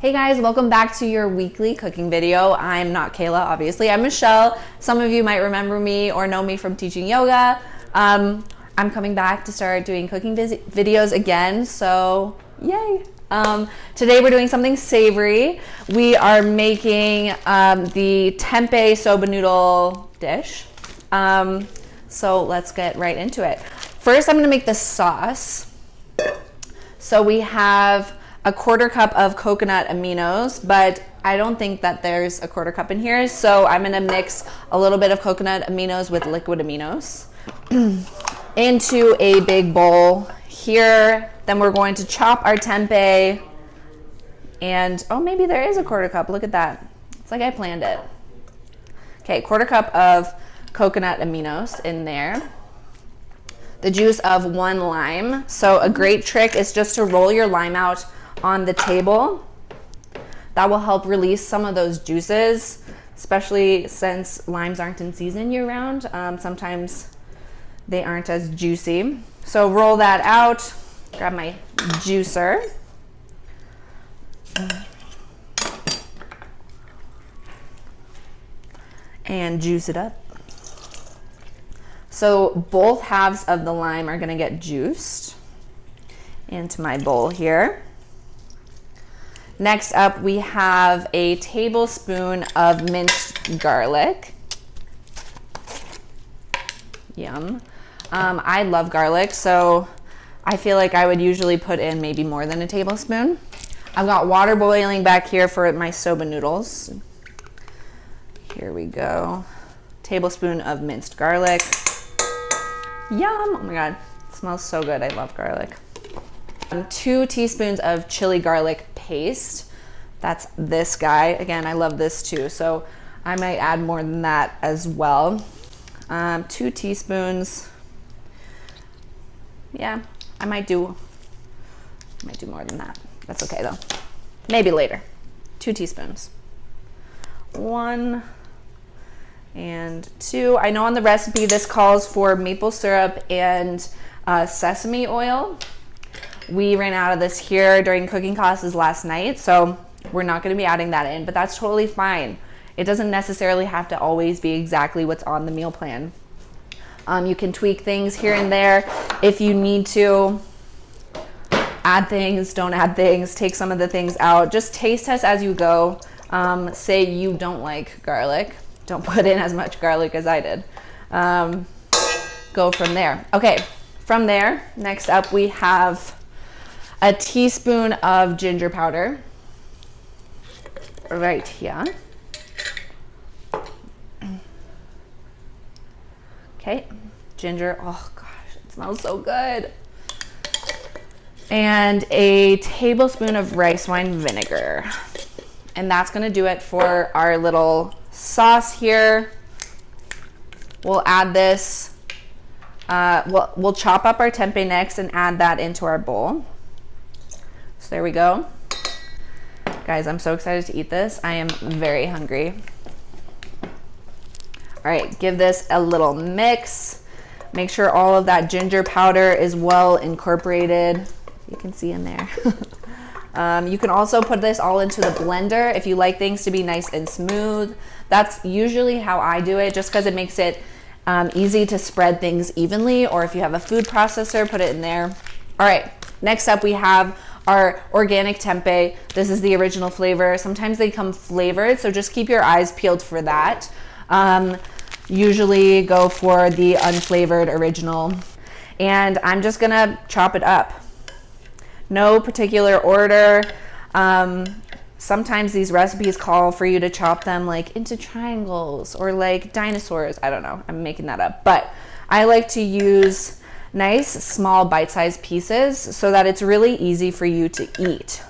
Hey guys, welcome back to your weekly cooking video. I'm not Kayla, obviously. I'm Michelle. Some of you might remember me or know me from teaching yoga. I'm coming back to start doing cooking videos again, so yay. Today we're doing something savory. We are making the tempeh soba noodle dish. So let's get right into it. First, I'm gonna make the sauce. So we have a 1/4 cup of coconut aminos, but I don't think that there's a 1/4 cup in here. So I'm gonna mix a little bit of coconut aminos with liquid aminos into a big bowl here. Then we're going to chop our tempeh and, oh, maybe there is a 1/4 cup. Look at that. It's like I planned it. Okay, 1/4 cup of coconut aminos in there. The juice of 1 lime. So a great trick is just to roll your lime out on the table. That will help release some of those juices, especially since limes aren't in season year round. Sometimes they aren't as juicy. So roll that out, grab my juicer. And juice it up. So both halves of the lime are gonna get juiced into my bowl here. Next up, we have a tablespoon of minced garlic. Yum. I love garlic, so I feel like I would usually put in maybe more than a tablespoon. I've got water boiling back here for my soba noodles. Here we go. Tablespoon of minced garlic. Yum! Oh my God, it smells so good. I love garlic. 2 teaspoons of chili garlic paste. That's this guy. Again, I love this too, so I might add more than that as well. 2 teaspoons. Yeah, I might do more than that. That's okay though. Maybe later. 2 teaspoons. 1 and 2. I know on the recipe this calls for maple syrup and sesame oil. We ran out of this here during cooking classes last night, so we're not going to be adding that in, but that's totally fine. It doesn't necessarily have to always be exactly what's on the meal plan. You can tweak things here and there if you need to. Add things, don't add things, take some of the things out. Just taste test as you go. Say you don't like garlic. Don't put in as much garlic as I did. Go from there. Okay, from there, next up we have a teaspoon of ginger powder right here. Okay, ginger, oh gosh, it smells so good. And a tablespoon of rice wine vinegar. And that's gonna do it for our little sauce here. We'll add this, we'll chop up our tempeh next and add that into our bowl. So there we go. Guys, I'm so excited to eat this. I am very hungry. All right, give this a little mix. Make sure all of that ginger powder is well incorporated. You can see in there. You can also put this all into the blender if you like things to be nice and smooth. That's usually how I do it, just because it makes it easy to spread things evenly, or if you have a food processor, put it in there. All right, next up we have our organic tempeh. This is the original flavor. Sometimes they come flavored, so just keep your eyes peeled for that. Usually go for the unflavored original. And I'm just gonna chop it up. No particular order. Sometimes these recipes call for you to chop them like into triangles or like dinosaurs. I don't know, I'm making that up. But I like to use nice small bite-sized pieces so that it's really easy for you to eat.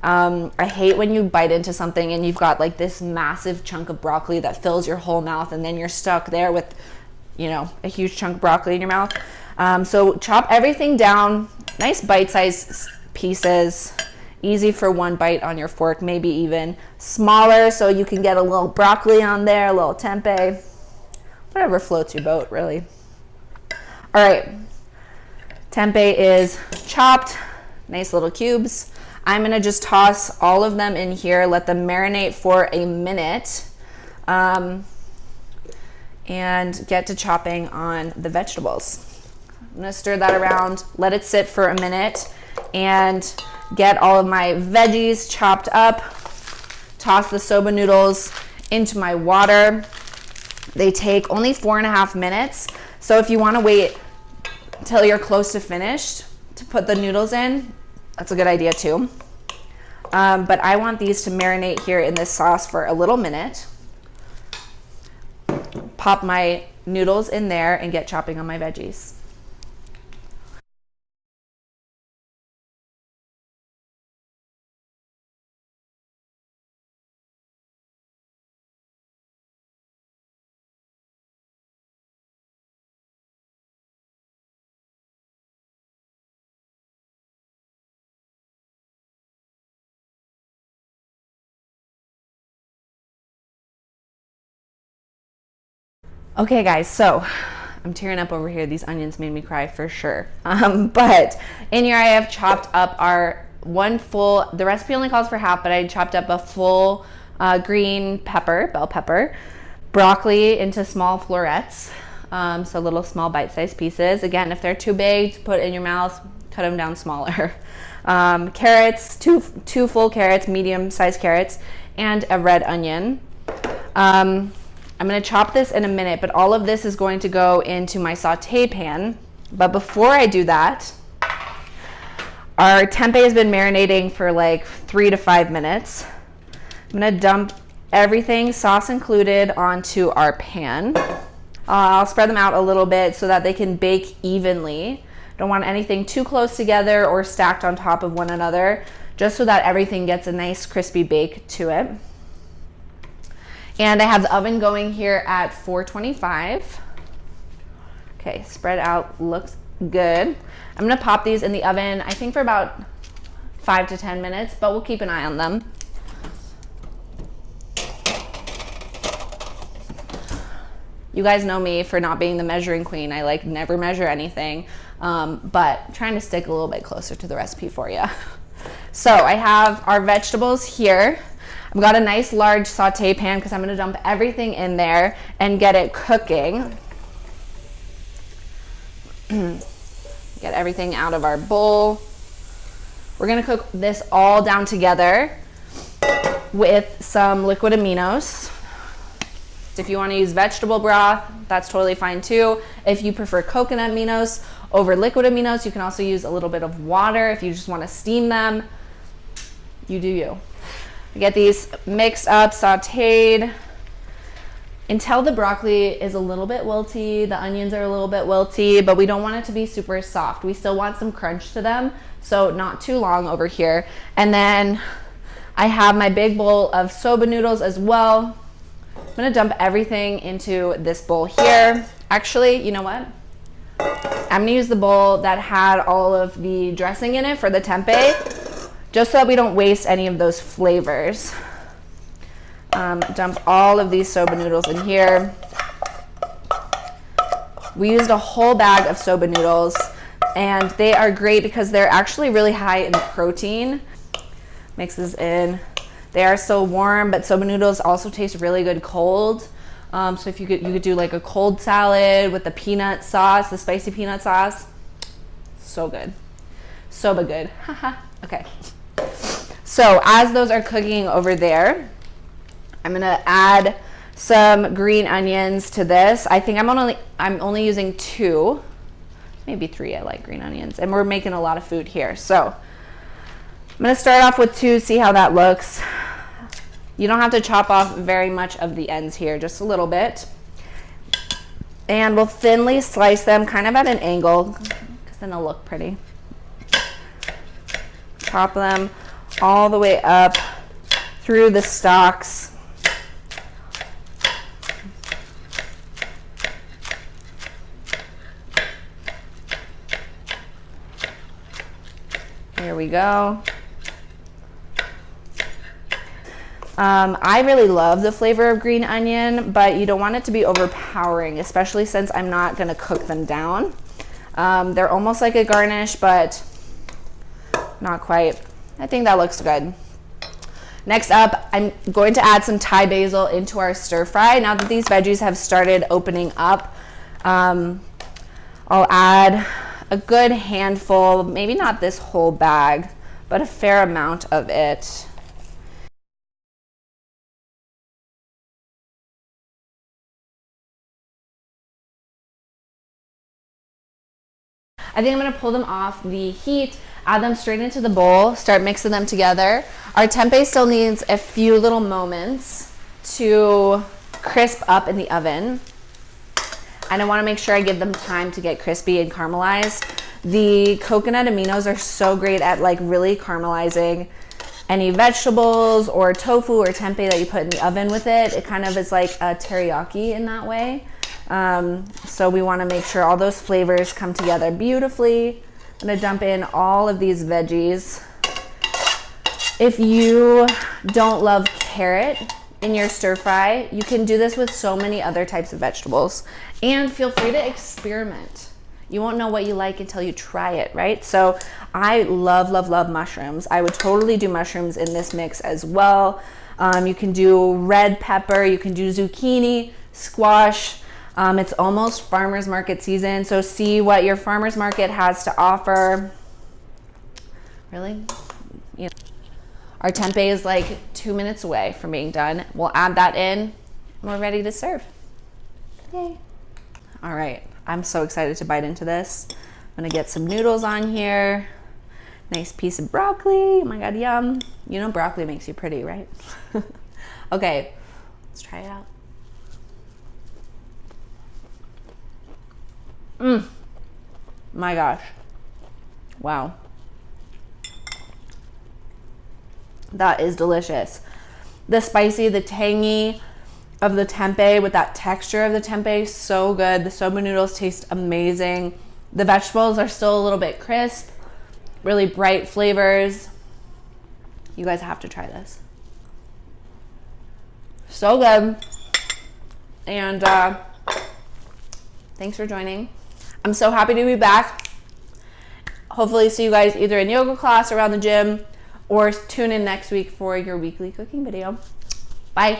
I hate when you bite into something and you've got like this massive chunk of broccoli that fills your whole mouth, and then you're stuck there with, you know, a huge chunk of broccoli in your mouth. So chop everything down, nice bite-sized pieces, easy for 1 bite on your fork, maybe even smaller so you can get a little broccoli on there, a little tempeh, whatever floats your boat, really. All right, tempeh is chopped, nice little cubes. I'm gonna just toss all of them in here, let them marinate for a minute, and get to chopping on the vegetables. I'm gonna stir that around, let it sit for a minute, and get all of my veggies chopped up. Toss the soba noodles into my water. They take only 4.5 minutes. So if you want to wait until you're close to finished to put the noodles in, that's a good idea too. But I want these to marinate here in this sauce for a little minute. Pop my noodles in there and get chopping on my veggies. Okay guys, so I'm tearing up over here. These onions made me cry for sure. But in here I have chopped up our the recipe only calls for half, but I chopped up a full green pepper, bell pepper, broccoli into small florets, so little small bite-sized pieces. Again, if they're too big to put in your mouth, cut them down smaller. Carrots, two full carrots, medium-sized carrots, and a red onion. I'm going to chop this in a minute, but all of this is going to go into my saute pan. But before I do that, our tempeh has been marinating for like 3 to 5 minutes. I'm going to dump everything, sauce included, onto our pan. I'll spread them out a little bit so that they can bake evenly. Don't want anything too close together or stacked on top of one another, just so that everything gets a nice crispy bake to it. And I have the oven going here at 425. Okay, spread out, looks good. I'm gonna pop these in the oven, I think for about 5 to 10 minutes, but we'll keep an eye on them. You guys know me for not being the measuring queen. I like never measure anything, but trying to stick a little bit closer to the recipe for you. So I have our vegetables here. I've got a nice large saute pan because I'm going to dump everything in there and get it cooking. Get everything out of our bowl. We're going to cook this all down together with some liquid aminos. If you want to use vegetable broth, that's totally fine too. If you prefer coconut aminos over liquid aminos, you can also use a little bit of water if you just want to steam them. You do you. Get these mixed up, sauteed until the broccoli is a little bit wilty, the onions are a little bit wilty, but we don't want it to be super soft. We still want some crunch to them, so not too long over here. And then I have my big bowl of soba noodles as well. I'm gonna dump everything into this bowl here. Actually, you know what? I'm gonna use the bowl that had all of the dressing in it for the tempeh, just so that we don't waste any of those flavors. Dump all of these soba noodles in here. We used a whole bag of soba noodles, and they are great because they're actually really high in protein. Mix this in. They are still warm, but soba noodles also taste really good cold. So if you could do like a cold salad with the peanut sauce, the spicy peanut sauce. So good. Soba good. Okay. So as those are cooking over there, I'm gonna add some green onions to this. I think I'm only using 2, maybe 3. I like green onions, and we're making a lot of food here. So I'm gonna start off with 2, see how that looks. You don't have to chop off very much of the ends here, just a little bit. And we'll thinly slice them kind of at an angle, because then they'll look pretty. Chop them all the way up through the stalks. Here we go. I really love the flavor of green onion, but you don't want it to be overpowering, especially since I'm not going to cook them down. They're almost like a garnish, but not quite. I think that looks good. Next up, I'm going to add some Thai basil into our stir fry. Now that these veggies have started opening up, I'll add a good handful, maybe not this whole bag, but a fair amount of it. I think I'm gonna pull them off the heat, add them straight into the bowl, start mixing them together. Our tempeh still needs a few little moments to crisp up in the oven. And I wanna make sure I give them time to get crispy and caramelized. The coconut aminos are so great at like really caramelizing any vegetables or tofu or tempeh that you put in the oven with it. It kind of is like a teriyaki in that way. So we want to make sure all those flavors come together beautifully. I'm going to dump in all of these veggies. If you don't love carrot in your stir fry, you can do this with so many other types of vegetables. And feel free to experiment. You won't know what you like until you try it, right? So I love, love, love mushrooms. I would totally do mushrooms in this mix as well. You can do red pepper, you can do zucchini, squash. It's almost farmer's market season, so see what your farmer's market has to offer. Really? You know, our tempeh is like 2 minutes away from being done. We'll add that in, and we're ready to serve. Yay. All right, I'm so excited to bite into this. I'm gonna get some noodles on here. Nice piece of broccoli. Oh my God, yum. You know broccoli makes you pretty, right? Okay, let's try it out. My gosh. Wow. That is delicious. The spicy, the tangy of the tempeh with that texture of the tempeh, so good. The soba noodles taste amazing. The vegetables are still a little bit crisp, really bright flavors. You guys have to try this. So good. And thanks for joining. I'm so happy to be back. Hopefully see you guys either in yoga class, around the gym, or tune in next week for your weekly cooking video. Bye.